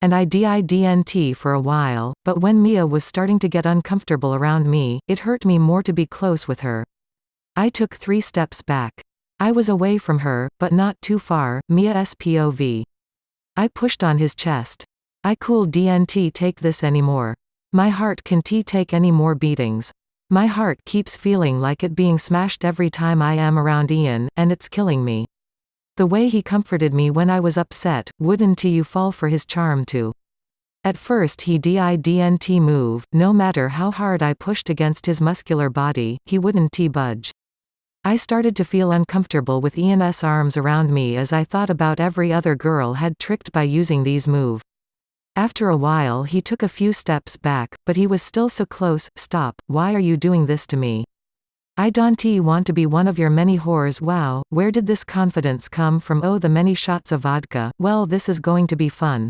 And I didn't for a while, but when Mia was starting to get uncomfortable around me, it hurt me more to be close with her. I took 3 steps back. I was away from her, but not too far. Mia's POV. I pushed on his chest. I didn't take this anymore. My heart can't take any more beatings. My heart keeps feeling like it being smashed every time I am around Ian, and it's killing me. The way he comforted me when I was upset, wouldn't you fall for his charm too? At first he didn't move, no matter how hard I pushed against his muscular body, he wouldn't budge. I started to feel uncomfortable with Ian's arms around me as I thought about every other girl had tricked by using these moves. After a while he took a few steps back, but he was still so close. Stop, why are you doing this to me? I don't want to be one of your many whores. Wow, where did this confidence come from? Oh, the many shots of vodka. Well, this is going to be fun.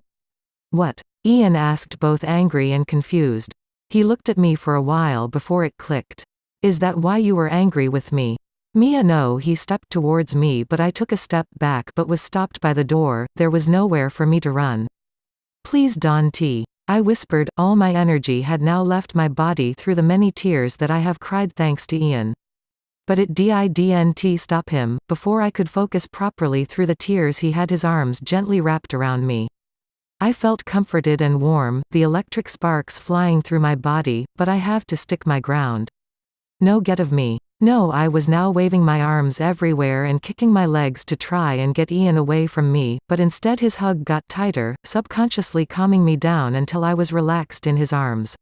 What? Ian asked, both angry and confused. He looked at me for a while before it clicked. Is that why you were angry with me? Mia, no. He stepped towards me, but I took a step back but was stopped by the door. There was nowhere for me to run. Please don't. I whispered. All my energy had now left my body through the many tears that I have cried thanks to Ian. But it didn't stop him. Before I could focus properly through the tears, he had his arms gently wrapped around me. I felt comforted and warm, the electric sparks flying through my body, but I have to stick my ground. No get of me. No, I was now waving my arms everywhere and kicking my legs to try and get Ian away from me, but instead his hug got tighter, subconsciously calming me down until I was relaxed in his arms.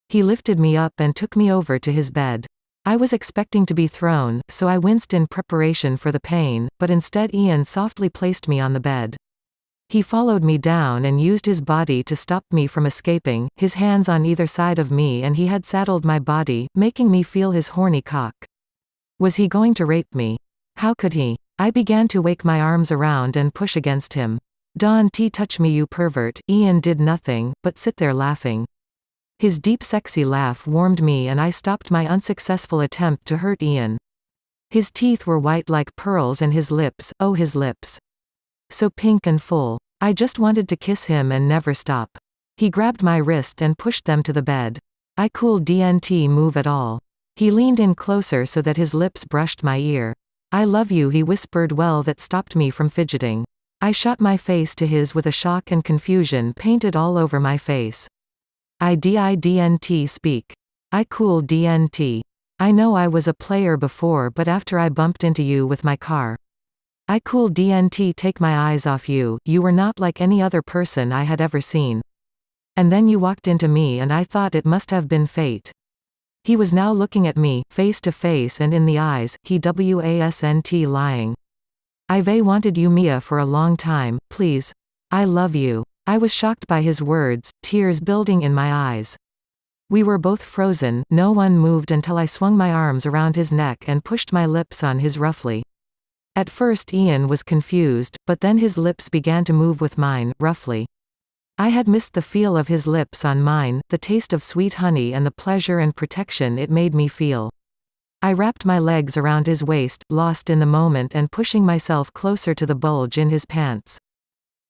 He lifted me up and took me over to his bed. I was expecting to be thrown, so I winced in preparation for the pain, but instead Ian softly placed me on the bed. He followed me down and used his body to stop me from escaping, his hands on either side of me, and he had saddled my body, making me feel his horny cock. Was he going to rape me? How could he? I began to wake my arms around and push against him. Don't touch me, you pervert. Ian did nothing, but sit there laughing. His deep sexy laugh warmed me and I stopped my unsuccessful attempt to hurt Ian. His teeth were white like pearls and his lips, oh his lips. So pink and full. I just wanted to kiss him and never stop. He grabbed my wrist and pushed them to the bed. I didn't move at all. He leaned in closer so that his lips brushed my ear. I love you, he whispered. Well, that stopped me from fidgeting. I shot my face to his with a shock and confusion painted all over my face. I didn't speak. I didn't. I know I was a player before, but after I bumped into you with my car, I didn't take my eyes off you. You were not like any other person I had ever seen. And then you walked into me and I thought it must have been fate. He was now looking at me, face to face and in the eyes. He wasn't lying. I've wanted you, Mia, for a long time. Please. I love you. I was shocked by his words, tears building in my eyes. We were both frozen. No one moved until I swung my arms around his neck and pushed my lips on his roughly. At first Ian was confused, but then his lips began to move with mine, roughly. I had missed the feel of his lips on mine, the taste of sweet honey and the pleasure and protection it made me feel. I wrapped my legs around his waist, lost in the moment and pushing myself closer to the bulge in his pants.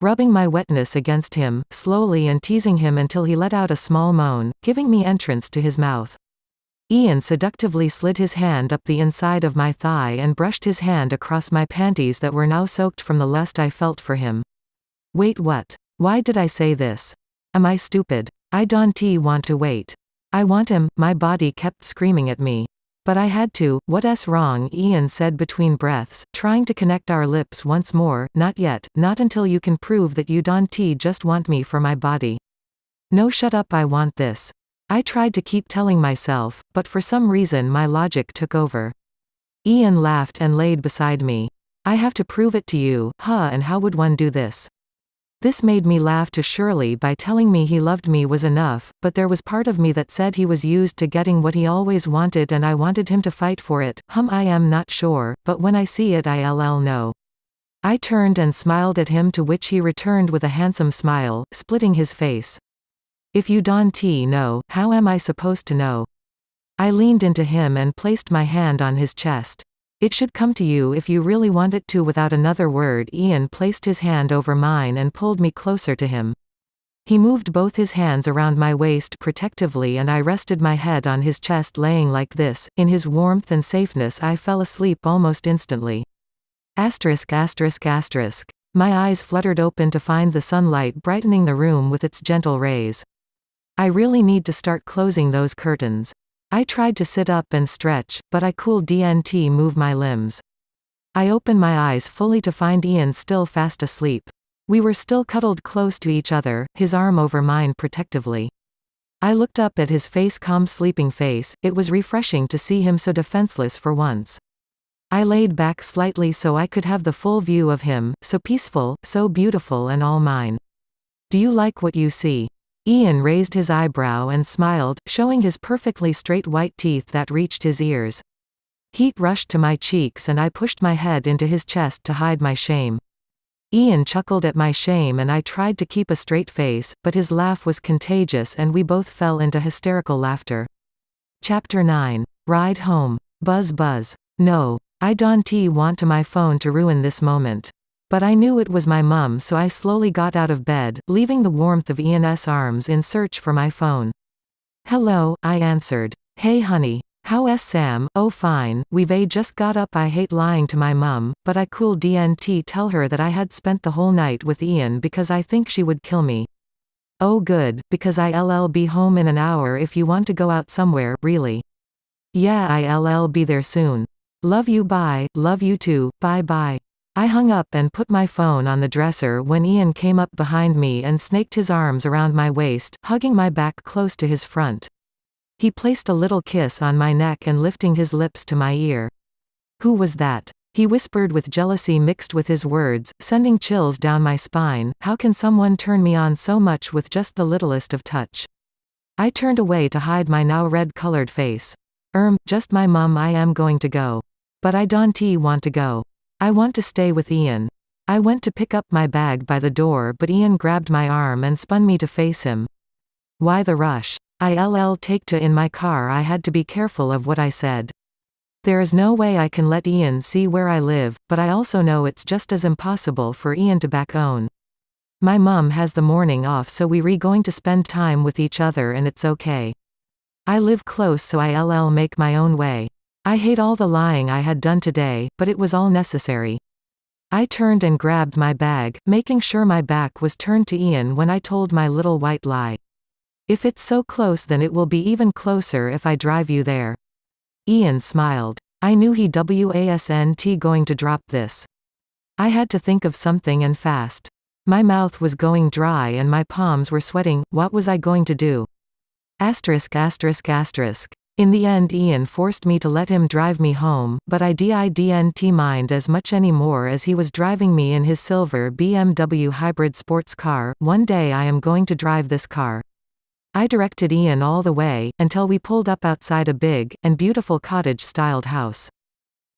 Rubbing my wetness against him, slowly and teasing him until he let out a small moan, giving me entrance to his mouth. Ian seductively slid his hand up the inside of my thigh and brushed his hand across my panties that were now soaked from the lust I felt for him. Wait, what? Why did I say this? Am I stupid? I don't want to wait. I want him, my body kept screaming at me. But I had to. What's wrong? Ian said between breaths, trying to connect our lips once more. Not yet, not until you can prove that you don't just want me for my body. No, shut up, I want this. I tried to keep telling myself, but for some reason my logic took over. Ian laughed and laid beside me. I have to prove it to you, huh? And how would one do this? This made me laugh too. Surely by telling me he loved me was enough, but there was part of me that said he was used to getting what he always wanted and I wanted him to fight for it. I am not sure, but when I see it I'll know. I turned and smiled at him, to which he returned with a handsome smile, splitting his face. If you don't know, how am I supposed to know? I leaned into him and placed my hand on his chest. It should come to you if you really want it to. Without another word, Ian placed his hand over mine and pulled me closer to him. He moved both his hands around my waist protectively and I rested my head on his chest laying like this. In his warmth and safeness I fell asleep almost instantly. Asterisk asterisk asterisk. My eyes fluttered open to find the sunlight brightening the room with its gentle rays. I really need to start closing those curtains. I tried to sit up and stretch, but I couldn't move my limbs. I opened my eyes fully to find Ian still fast asleep. We were still cuddled close to each other, his arm over mine protectively. I looked up at his calm sleeping face. It was refreshing to see him so defenseless for once. I laid back slightly so I could have the full view of him, so peaceful, so beautiful and all mine. Do you like what you see? Ian raised his eyebrow and smiled, showing his perfectly straight white teeth that reached his ears. Heat rushed to my cheeks and I pushed my head into his chest to hide my shame. Ian chuckled at my shame and I tried to keep a straight face, but his laugh was contagious and we both fell into hysterical laughter. Chapter 9. Ride home. Buzz buzz. No. I don't want to my phone to ruin this moment. But I knew it was my mum so I slowly got out of bed, leaving the warmth of Ian's arms in search for my phone. Hello, I answered. Hey honey. How's Sam? Oh fine, we've just got up. I hate lying to my mum, but I couldn't tell her that I had spent the whole night with Ian because I think she would kill me. Oh good, because I'll be home in an hour if you want to go out somewhere, really. Yeah I'll be there soon. Love you bye, love you too, bye bye. I hung up and put my phone on the dresser when Ian came up behind me and snaked his arms around my waist, hugging my back close to his front. He placed a little kiss on my neck and lifting his lips to my ear. Who was that? He whispered with jealousy mixed with his words, sending chills down my spine. How can someone turn me on so much with just the littlest of touch? I turned away to hide my now red-colored face. Just my mum. I am going to go. But I don't want to go. I want to stay with Ian. I went to pick up my bag by the door but Ian grabbed my arm and spun me to face him. Why the rush? I'll take to in my car. I had to be careful of what I said. There is no way I can let Ian see where I live, but I also know it's just as impossible for Ian to back own. My mum has the morning off so we're going to spend time with each other and it's okay. I live close so I'll make my own way. I hate all the lying I had done today, but it was all necessary. I turned and grabbed my bag, making sure my back was turned to Ian when I told my little white lie. If it's so close then it will be even closer if I drive you there. Ian smiled. I knew he wasn't going to drop this. I had to think of something and fast. My mouth was going dry and my palms were sweating. What was I going to do? Asterisk asterisk asterisk. In the end Ian forced me to let him drive me home, but I didn't mind as much anymore as he was driving me in his silver BMW hybrid sports car. One day I am going to drive this car. I directed Ian all the way, until we pulled up outside a big, and beautiful cottage-styled house.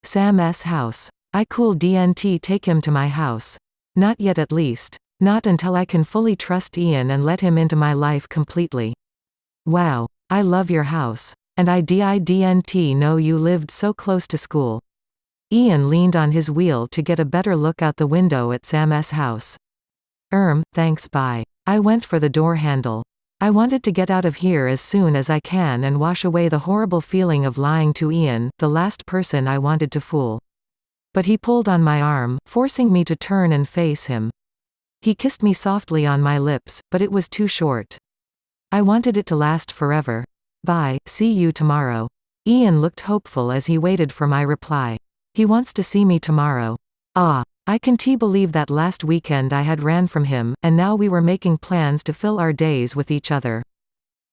Sam's house. I couldn't take him to my house. Not yet at least. Not until I can fully trust Ian and let him into my life completely. Wow. I love your house. And I didn't know you lived so close to school. Ian leaned on his wheel to get a better look out the window at Sam's house. Thanks bye. I went for the door handle. I wanted to get out of here as soon as I can and wash away the horrible feeling of lying to Ian, the last person I wanted to fool. But he pulled on my arm, forcing me to turn and face him. He kissed me softly on my lips, but it was too short. I wanted it to last forever. Bye, see you tomorrow. Ian looked hopeful as he waited for my reply. He wants to see me tomorrow. I can't believe that last weekend I had ran from him, and now we were making plans to fill our days with each other.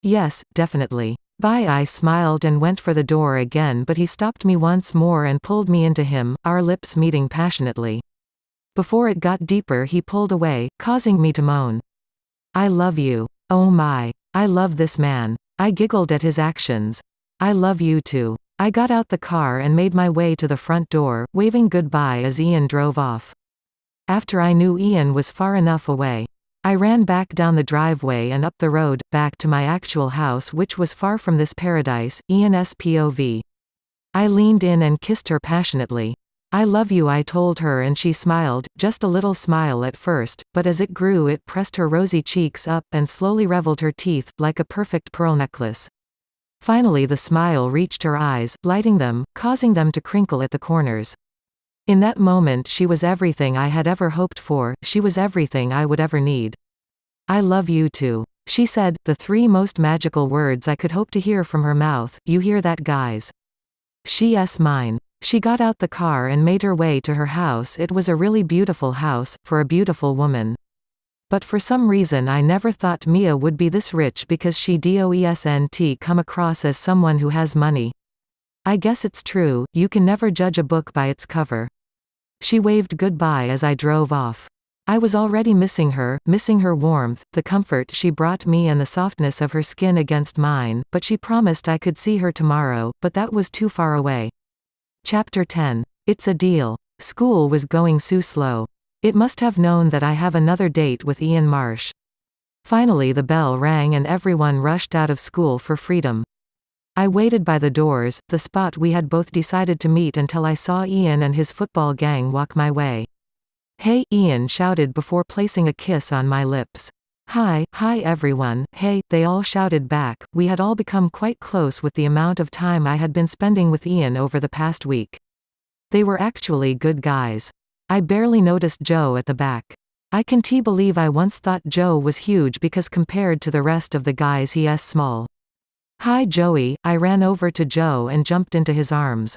Yes, definitely. Bye. I smiled and went for the door again but he stopped me once more and pulled me into him, our lips meeting passionately. Before it got deeper he pulled away, causing me to moan. I love you. Oh my. I love this man. I giggled at his actions. I love you too. I got out the car and made my way to the front door, waving goodbye as Ian drove off. After I knew Ian was far enough away, I ran back down the driveway and up the road, back to my actual house which was far from this paradise, Ian's POV. I leaned in and kissed her passionately. "I love you," I told her, and she smiled, just a little smile at first, but as it grew it pressed her rosy cheeks up and slowly reveled her teeth, like a perfect pearl necklace. Finally the smile reached her eyes, lighting them, causing them to crinkle at the corners. In that moment she was everything I had ever hoped for, she was everything I would ever need. "I love you too," she said, the three most magical words I could hope to hear from her mouth. "You hear that, guys? She's mine." She got out the car and made her way to her house. It was a really beautiful house, for a beautiful woman. But for some reason I never thought Mia would be this rich because she doesn't come across as someone who has money. I guess it's true, you can never judge a book by its cover. She waved goodbye as I drove off. I was already missing her warmth, the comfort she brought me and the softness of her skin against mine, but she promised I could see her tomorrow, but that was too far away. Chapter 10. It's a deal. School was going so slow. It must have known that I have another date with Ian Marsh. Finally the bell rang and everyone rushed out of school for freedom. I waited by the doors, the spot we had both decided to meet, until I saw Ian and his football gang walk my way. "Hey," Ian shouted before placing a kiss on my lips. Hi everyone." "Hey," they all shouted back. We had all become quite close with the amount of time I had been spending with Ian over the past week. They were actually good guys. I barely noticed Joe at the back. I can't believe I once thought Joe was huge because compared to the rest of the guys he's small. "Hi Joey," I ran over to Joe and jumped into his arms.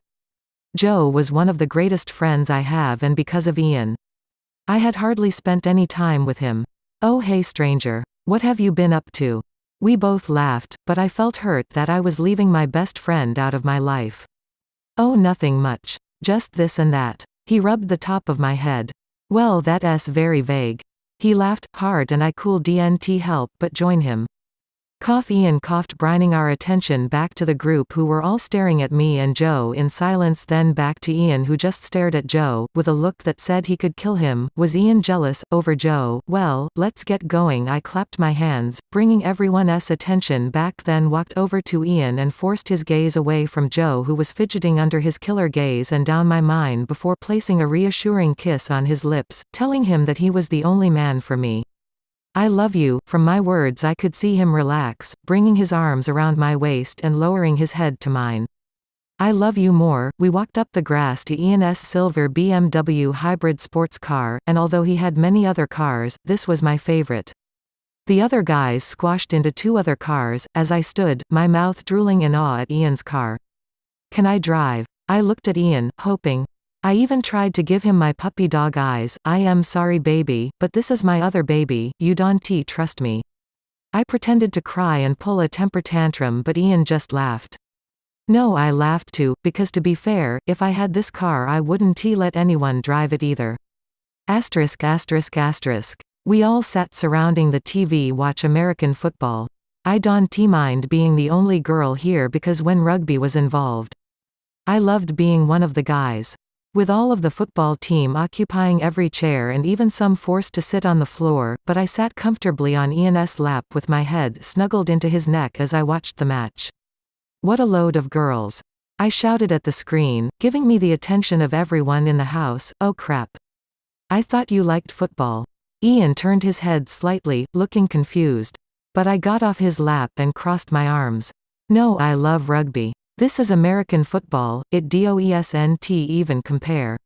Joe was one of the greatest friends I have, and because of Ian. I had hardly spent any time with him. "Oh hey stranger. What have you been up to?" We both laughed, but I felt hurt that I was leaving my best friend out of my life. "Oh nothing much. Just this and that." He rubbed the top of my head. "Well that's very vague." He laughed hard and I couldn't help but join him. Ian coughed, bringing our attention back to the group who were all staring at me and Joe in silence, then back to Ian who just stared at Joe, with a look that said he could kill him. Was Ian jealous over Joe? Well, let's get going. I clapped my hands, bringing everyone's attention back, then walked over to Ian and forced his gaze away from Joe who was fidgeting under his killer gaze and down mine before placing a reassuring kiss on his lips, telling him that he was the only man for me. "I love you." From my words I could see him relax, bringing his arms around my waist and lowering his head to mine. "I love you more." We walked up the grass to Ian's silver BMW hybrid sports car, and although he had many other cars, this was my favorite. The other guys squashed into two other cars, as I stood, my mouth drooling in awe at Ian's car. "Can I drive?" I looked at Ian, hoping. I even tried to give him my puppy dog eyes. "I am sorry baby, but this is my other baby, you don't trust me." I pretended to cry and pull a temper tantrum, but Ian just laughed. No, I laughed too, because to be fair, if I had this car I wouldn't let anyone drive it either. Asterisk asterisk asterisk. We all sat surrounding the TV watch American football. I don't mind being the only girl here because when rugby was involved, I loved being one of the guys. With all of the football team occupying every chair and even some forced to sit on the floor, but I sat comfortably on Ian's lap with my head snuggled into his neck as I watched the match. What a load of girls. I shouted at the screen, giving me the attention of everyone in the house. "Oh crap. I thought you liked football." Ian turned his head slightly, looking confused. But I got off his lap and crossed my arms. "No, I love rugby. This is American football, it doesn't even compare."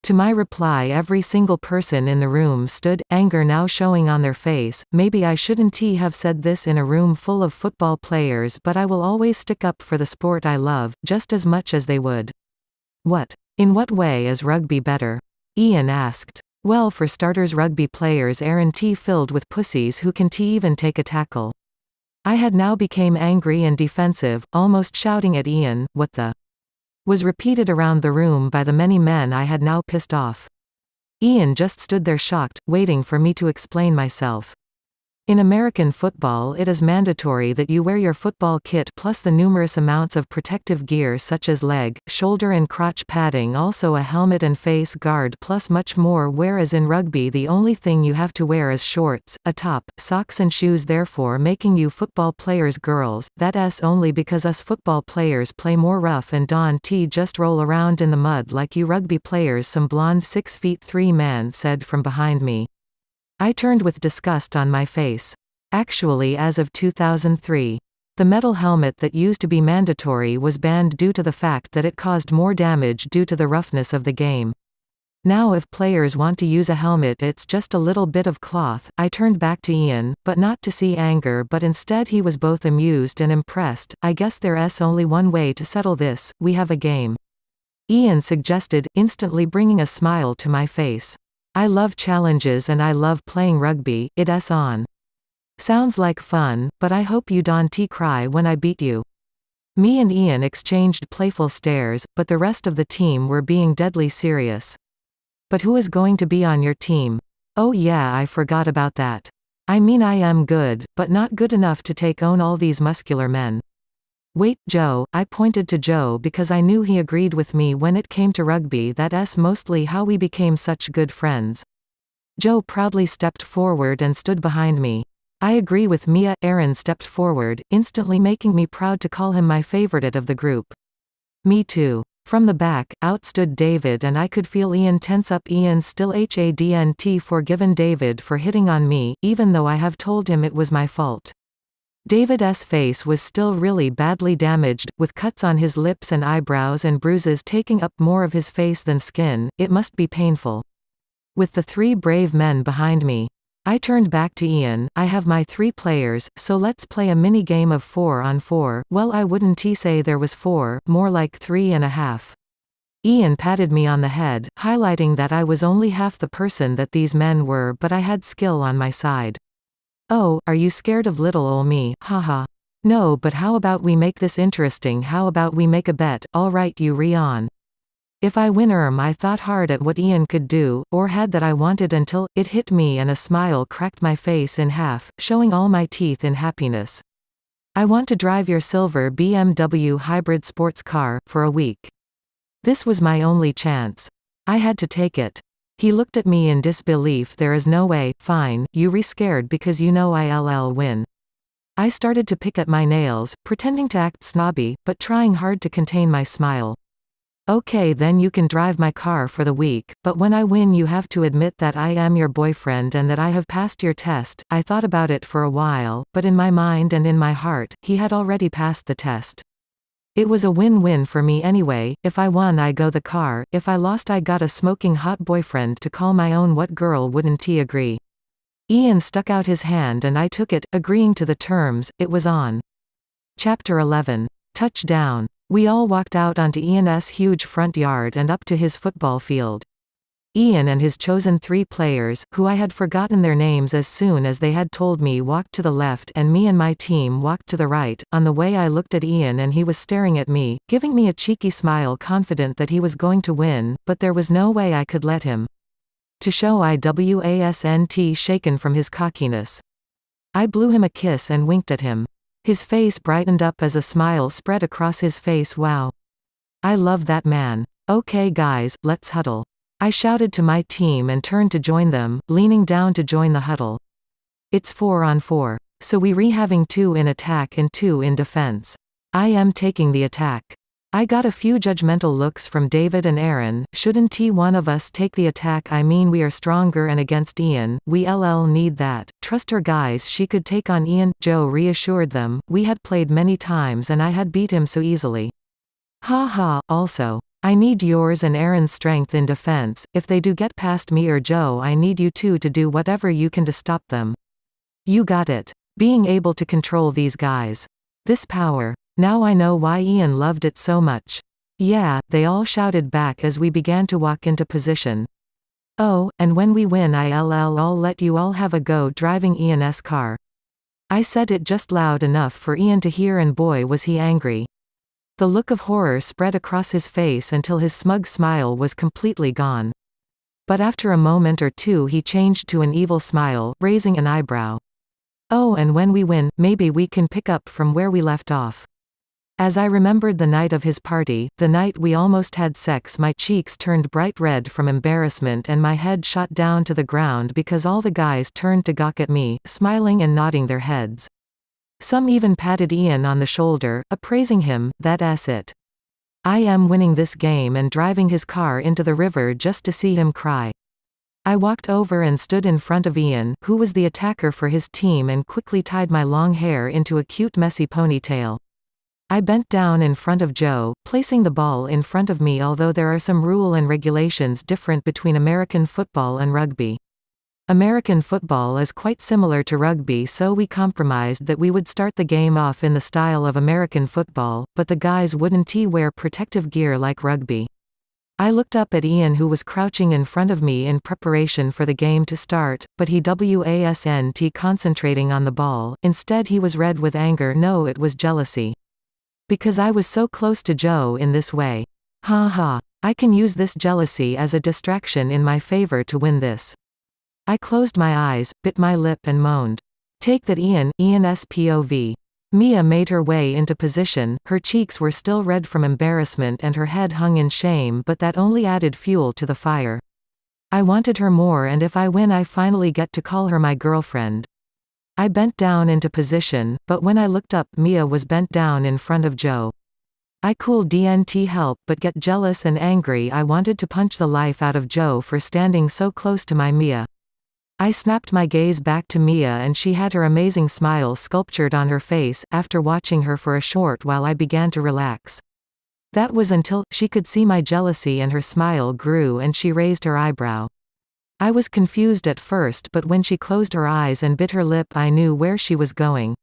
To my reply every single person in the room stood, anger now showing on their face. Maybe I shouldn't have said this in a room full of football players, but I will always stick up for the sport I love, just as much as they would. "What? In what way is rugby better?" Ian asked. "Well, for starters rugby players aren't filled with pussies who can't even take a tackle." I had now become angry and defensive, almost shouting at Ian, "What the?" was repeated around the room by the many men I had now pissed off. Ian just stood there shocked, waiting for me to explain myself. In American football, it is mandatory that you wear your football kit plus the numerous amounts of protective gear such as leg, shoulder and crotch padding, also a helmet and face guard plus much more, whereas in rugby the only thing you have to wear is shorts, a top, socks and shoes, therefore making you football players girls. That's only because us football players play more rough and don't just roll around in the mud like you rugby players, some blonde 6'3" man said from behind me. I turned with disgust on my face. Actually, as of 2003, the metal helmet that used to be mandatory was banned due to the fact that it caused more damage due to the roughness of the game. Now if players want to use a helmet, it's just a little bit of cloth. I turned back to Ian, but not to see anger, but instead he was both amused and impressed. I guess there's only one way to settle this: we have a game. Ian suggested, instantly bringing a smile to my face. I love challenges and I love playing rugby, it's on. Sounds like fun, but I hope you don't cry when I beat you. Me and Ian exchanged playful stares, but the rest of the team were being deadly serious. But who is going to be on your team? Oh yeah, I forgot about that. I mean, I am good, but not good enough to take on all these muscular men. Wait, Joe. I pointed to Joe because I knew he agreed with me when it came to rugby. That's mostly how we became such good friends. Joe proudly stepped forward and stood behind me. I agree with Mia. Aaron stepped forward, instantly making me proud to call him my favorite of the group. Me too. From the back, out stood David, and I could feel Ian tense up. Ian still hadn't forgiven David for hitting on me, even though I have told him it was my fault. David's face was still really badly damaged, with cuts on his lips and eyebrows and bruises taking up more of his face than skin. It must be painful. With the three brave men behind me, I turned back to Ian. I have my 3 players, so let's play a mini game of 4 on 4. Well, I wouldn't say there was 4, more like 3.5. Ian patted me on the head, highlighting that I was only half the person that these men were, but I had skill on my side. Oh, are you scared of little ol' me? Haha. No, but how about we make this interesting? How about we make a bet? Alright, you re-on. If I win, I thought hard at what Ian could do, or had, that I wanted, until it hit me and a smile cracked my face in half, showing all my teeth in happiness. I want to drive your silver BMW hybrid sports car, for a week. This was my only chance. I had to take it. He looked at me in disbelief. There is no way. Fine, you re-scared because you know I'll win. I started to pick at my nails, pretending to act snobby, but trying hard to contain my smile. Okay, then you can drive my car for the week, but when I win you have to admit that I am your boyfriend and that I have passed your test. I thought about it for a while, but in my mind and in my heart, he had already passed the test. It was a win-win for me anyway. If I won, I go the car. If I lost, I got a smoking hot boyfriend to call my own. What girl wouldn't agree? Ian stuck out his hand and I took it, agreeing to the terms. It was on. Chapter 11. Touchdown. We all walked out onto Ian's huge front yard and up to his football field. Ian and his chosen 3 players, who I had forgotten their names as soon as they had told me, walked to the left, and me and my team walked to the right. On the way I looked at Ian and he was staring at me, giving me a cheeky smile, confident that he was going to win, but there was no way I could let him. To show I wasn't shaken from his cockiness, I blew him a kiss and winked at him. His face brightened up as a smile spread across his face. Wow. I love that man. Okay guys, let's huddle. I shouted to my team and turned to join them, leaning down to join the huddle. It's 4 on 4. So we having 2 in attack and 2 in defense. I am taking the attack. I got a few judgmental looks from David and Aaron. Shouldn't one of us take the attack? I mean, we are stronger, and against Ian, we'll need that. Trust her guys, she could take on Ian. Joe reassured them. We had played many times and I had beat him so easily. Ha ha. Also, I need yours and Aaron's strength in defense. If they do get past me or Joe, I need you 2 to do whatever you can to stop them. You got it. Being able to control these guys. This power. Now I know why Ian loved it so much. Yeah, they all shouted back as we began to walk into position. Oh, and when we win, I'll let you all have a go driving Ian's car. I said it just loud enough for Ian to hear, and boy was he angry. The look of horror spread across his face until his smug smile was completely gone. But after a moment or two he changed to an evil smile, raising an eyebrow. Oh, and when we win, maybe we can pick up from where we left off. As I remembered the night of his party, the night we almost had sex, my cheeks turned bright red from embarrassment and my head shot down to the ground because all the guys turned to gawk at me, smiling and nodding their heads. Some even patted Ian on the shoulder, appraising him. That's it. I am winning this game and driving his car into the river just to see him cry. I walked over and stood in front of Ian, who was the attacker for his team, and quickly tied my long hair into a cute messy ponytail. I bent down in front of Joe, placing the ball in front of me, although there are some rules and regulations different between American football and rugby. American football is quite similar to rugby, so we compromised that we would start the game off in the style of American football, but the guys wouldn't wear protective gear like rugby. I looked up at Ian, who was crouching in front of me in preparation for the game to start, but he wasn't concentrating on the ball. Instead he was red with anger. No, it was jealousy. Because I was so close to Joe in this way. Ha ha. I can use this jealousy as a distraction in my favor to win this. I closed my eyes, bit my lip and moaned. Take that, Ian. Ian's POV. Mia made her way into position, her cheeks were still red from embarrassment and her head hung in shame, but that only added fuel to the fire. I wanted her more, and if I win I finally get to call her my girlfriend. I bent down into position, but when I looked up, Mia was bent down in front of Joe. I couldn't help but get jealous and angry. I wanted to punch the life out of Joe for standing so close to my Mia. I snapped my gaze back to Mia and she had her amazing smile sculptured on her face. After watching her for a short while I began to relax. That was until she could see my jealousy and her smile grew and she raised her eyebrow. I was confused at first, but when she closed her eyes and bit her lip I knew where she was going.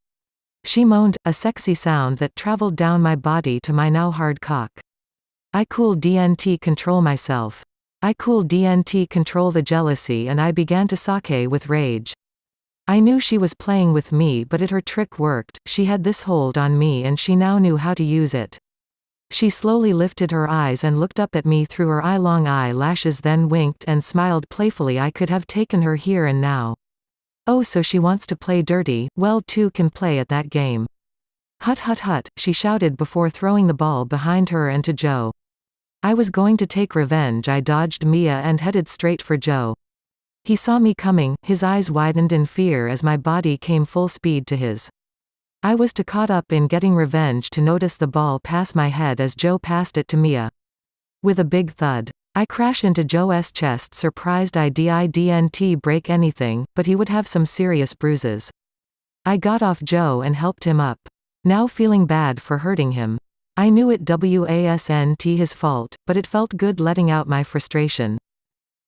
She moaned, a sexy sound that traveled down my body to my now hard cock. I couldn't control myself. I couldn't control the jealousy and I began to sake with rage. I knew she was playing with me, but her trick worked. She had this hold on me and she now knew how to use it. She slowly lifted her eyes and looked up at me through her eye-long eyelashes, then winked and smiled playfully. I could have taken her here and now. Oh, so she wants to play dirty? Well, two can play at that game. Hut hut hut, she shouted before throwing the ball behind her and to Joe. I was going to take revenge. I dodged Mia and headed straight for Joe. He saw me coming, his eyes widened in fear as my body came full speed to his. I was too caught up in getting revenge to notice the ball pass my head as Joe passed it to Mia. With a big thud, I crashed into Joe's chest. Surprised I didn't break anything, but he would have some serious bruises. I got off Joe and helped him up. Now feeling bad for hurting him. I knew it wasn't his fault, but it felt good letting out my frustration.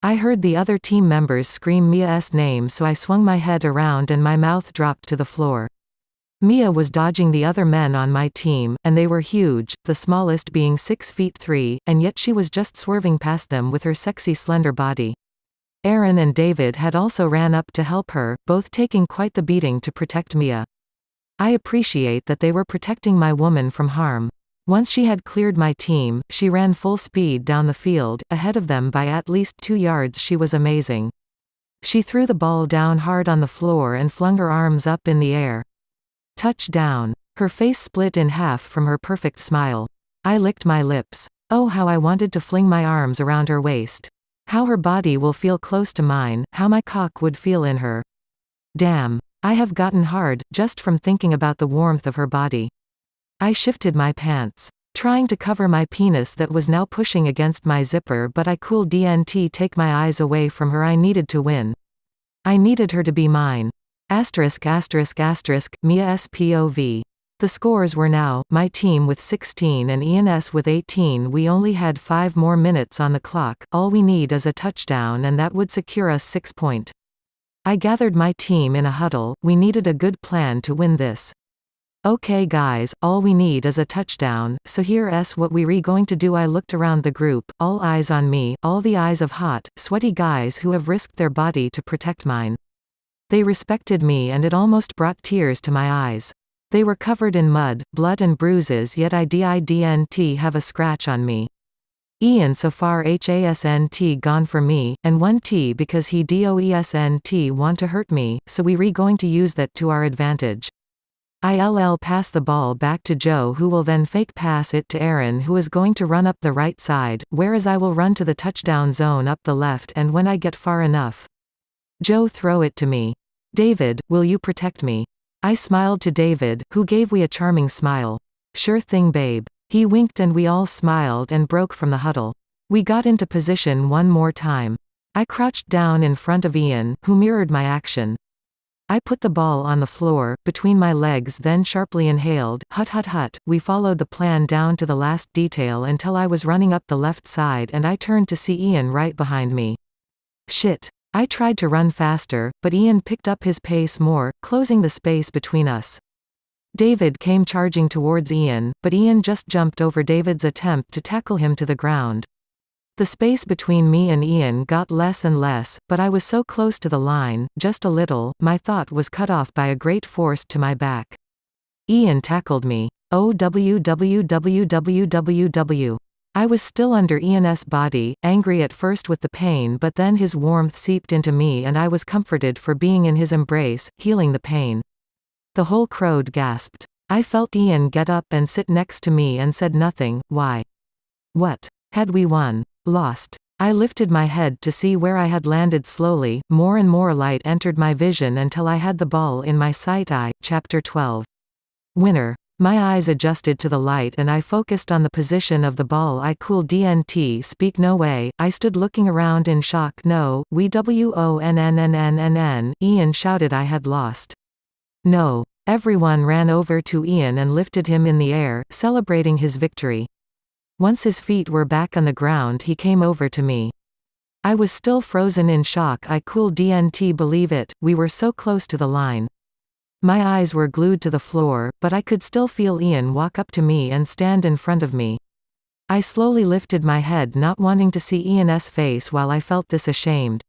I heard the other team members scream Mia's name, so I swung my head around and my mouth dropped to the floor. Mia was dodging the other men on my team, and they were huge, the smallest being 6'3", and yet she was just swerving past them with her sexy slender body. Aaron and David had also ran up to help her, both taking quite the beating to protect Mia. I appreciate that they were protecting my woman from harm. Once she had cleared my team, she ran full speed down the field, ahead of them by at least 2 yards. She was amazing. She threw the ball down hard on the floor and flung her arms up in the air. Touchdown. Her face split in half from her perfect smile. I licked my lips. Oh, how I wanted to fling my arms around her waist. How her body will feel close to mine, how my cock would feel in her. Damn. I have gotten hard, just from thinking about the warmth of her body. I shifted my pants, trying to cover my penis that was now pushing against my zipper, but I couldn't take my eyes away from her. I needed to win. I needed her to be mine. Asterisk asterisk asterisk, Mia's POV. The scores were now, my team with 16 and Ian's with 18. We only had 5 more minutes on the clock. All we need is a touchdown and that would secure us 6 points. I gathered my team in a huddle. We needed a good plan to win this. Okay guys, all we need is a touchdown, so here's what we're going to do. I looked around the group, all eyes on me, all the eyes of hot, sweaty guys who have risked their body to protect mine. They respected me and it almost brought tears to my eyes. They were covered in mud, blood and bruises, yet I didn't have a scratch on me. Ian so far hasn't gone for me, and 1t because he doesn't want to hurt me, so we going to use that to our advantage. I'll pass the ball back to Joe, who will then fake pass it to Aaron, who is going to run up the right side, whereas I will run to the touchdown zone up the left, and when I get far enough, Joe throw it to me. David, will you protect me? I smiled to David, who gave me a charming smile. Sure thing, babe. He winked and we all smiled and broke from the huddle. We got into position one more time. I crouched down in front of Ian, who mirrored my action. I put the ball on the floor, between my legs, then sharply inhaled, hut hut hut. We followed the plan down to the last detail until I was running up the left side and I turned to see Ian right behind me. Shit. I tried to run faster, but Ian picked up his pace more, closing the space between us. David came charging towards Ian, but Ian just jumped over David's attempt to tackle him to the ground. The space between me and Ian got less and less, but I was so close to the line, just a little, my thought was cut off by a great force to my back. Ian tackled me. OWWWWWW. I was still under Ian's body, angry at first with the pain, but then his warmth seeped into me and I was comforted for being in his embrace, healing the pain. The whole crowd gasped. I felt Ian get up and sit next to me and said nothing. Why? What? Had we won? Lost? I lifted my head to see where I had landed slowly, more and more light entered my vision until I had the ball in my sight. Chapter 12. Winner. My eyes adjusted to the light and I focused on the position of the ball. I cool DNT speak no way. I stood looking around in shock. No, we wonnnnnnn. Ian shouted I had lost. No. Everyone ran over to Ian and lifted him in the air, celebrating his victory. Once his feet were back on the ground, he came over to me. I was still frozen in shock. I cool DNT believe it, we were so close to the line. My eyes were glued to the floor, but I could still feel Ian walk up to me and stand in front of me. I slowly lifted my head, not wanting to see Ian's face while I felt this ashamed.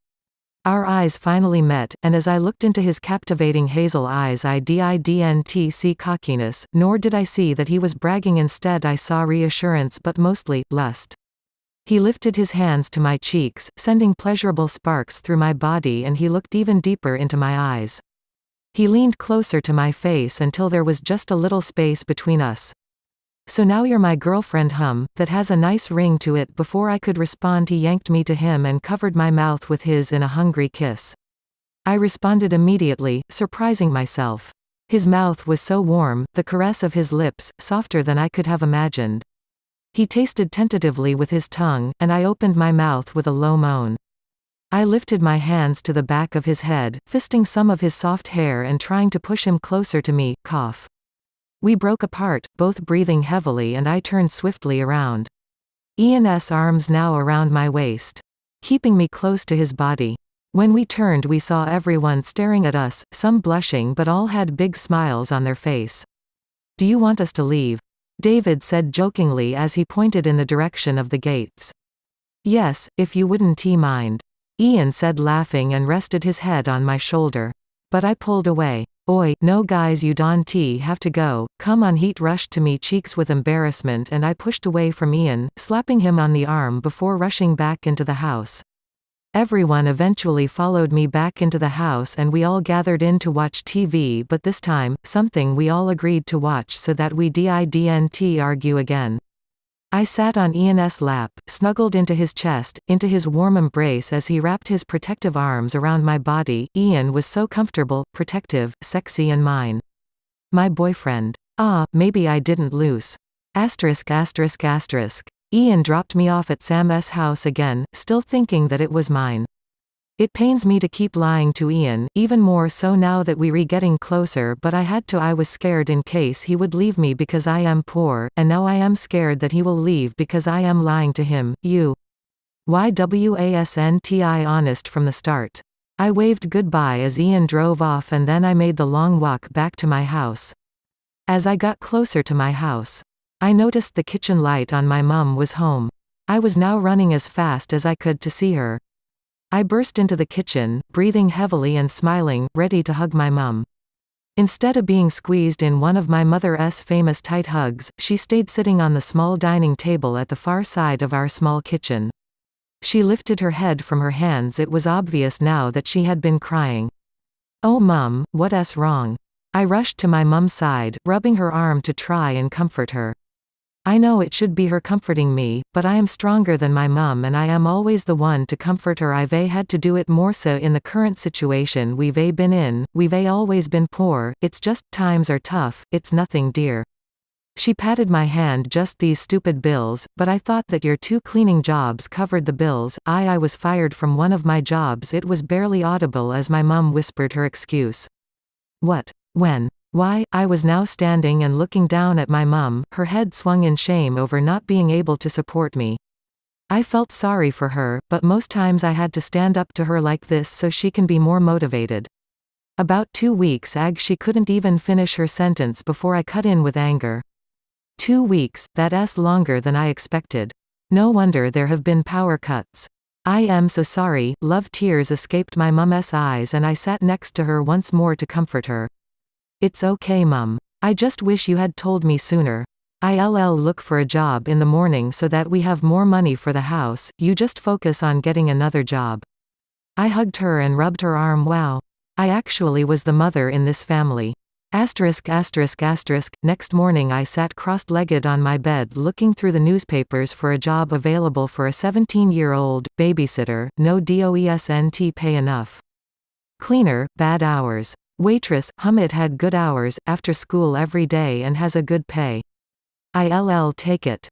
Our eyes finally met, and as I looked into his captivating hazel eyes I didn't see cockiness, nor did I see that he was bragging. Instead I saw reassurance, but mostly, lust. He lifted his hands to my cheeks, sending pleasurable sparks through my body, and he looked even deeper into my eyes. He leaned closer to my face until there was just a little space between us. So now you're my girlfriend, that has a nice ring to it. Before I could respond he yanked me to him and covered my mouth with his in a hungry kiss. I responded immediately, surprising myself. His mouth was so warm, the caress of his lips, softer than I could have imagined. He tasted tentatively with his tongue, and I opened my mouth with a low moan. I lifted my hands to the back of his head, fisting some of his soft hair and trying to push him closer to me. Cough. We broke apart, both breathing heavily, and I turned swiftly around. Ian's arms now around my waist, keeping me close to his body. When we turned we saw everyone staring at us, some blushing but all had big smiles on their face. Do you want us to leave? David said jokingly as he pointed in the direction of the gates. Yes, if you wouldn't mind. Ian said laughing and rested his head on my shoulder. But I pulled away. Oi, no guys, you don't have to go, come on. He rushed to me, cheeks with embarrassment, and I pushed away from Ian, slapping him on the arm before rushing back into the house. Everyone eventually followed me back into the house and we all gathered in to watch TV, but this time, something we all agreed to watch so that we didn't argue again. I sat on Ian's lap, snuggled into his chest, into his warm embrace as he wrapped his protective arms around my body. Ian was so comfortable, protective, sexy, and mine. My boyfriend. Maybe I didn't lose. Asterisk asterisk asterisk. Ian dropped me off at Sam's house again, still thinking that it was mine. It pains me to keep lying to Ian, even more so now that we're getting closer, but I had to. I was scared in case he would leave me because I am poor, and now I am scared that he will leave because I am lying to him. YWASNTI honest from the start. I waved goodbye as Ian drove off and then I made the long walk back to my house. As I got closer to my house, I noticed the kitchen light on. My mum was home. I was now running as fast as I could to see her. I burst into the kitchen, breathing heavily and smiling, ready to hug my mum. Instead of being squeezed in one of my mother's famous tight hugs, she stayed sitting on the small dining table at the far side of our small kitchen. She lifted her head from her hands. It was obvious now that she had been crying. "Oh Mum, what's wrong?" I rushed to my mum's side, rubbing her arm to try and comfort her. I know it should be her comforting me, but I am stronger than my mum and I am always the one to comfort her. I've had to do it more so in the current situation we've been in. We've always been poor, it's just times are tough, it's nothing dear. She patted my hand. "Just these stupid bills, but I thought that your 2 cleaning jobs covered the bills." I was fired from one of my jobs. It was barely audible as my mum whispered her excuse. "What? When? Why?" I was now standing and looking down at my mum, her head swung in shame over not being able to support me. I felt sorry for her, but most times I had to stand up to her like this so she can be more motivated. "About 2 weeks." She couldn't even finish her sentence before I cut in with anger. 2 weeks, that's longer than I expected. No wonder there have been power cuts. "I am so sorry, love." Tears escaped my mum's eyes and I sat next to her once more to comfort her. "It's okay Mum. I just wish you had told me sooner. I'll look for a job in the morning so that we have more money for the house. You just focus on getting another job." I hugged her and rubbed her arm. Wow. I actually was the mother in this family. Asterisk. Next morning I sat cross-legged on my bed looking through the newspapers for a job available for a 17-year-old babysitter. No doesn't pay enough. Cleaner, bad hours. Waitress, it had good hours, after school every day and has a good pay. I'll take it.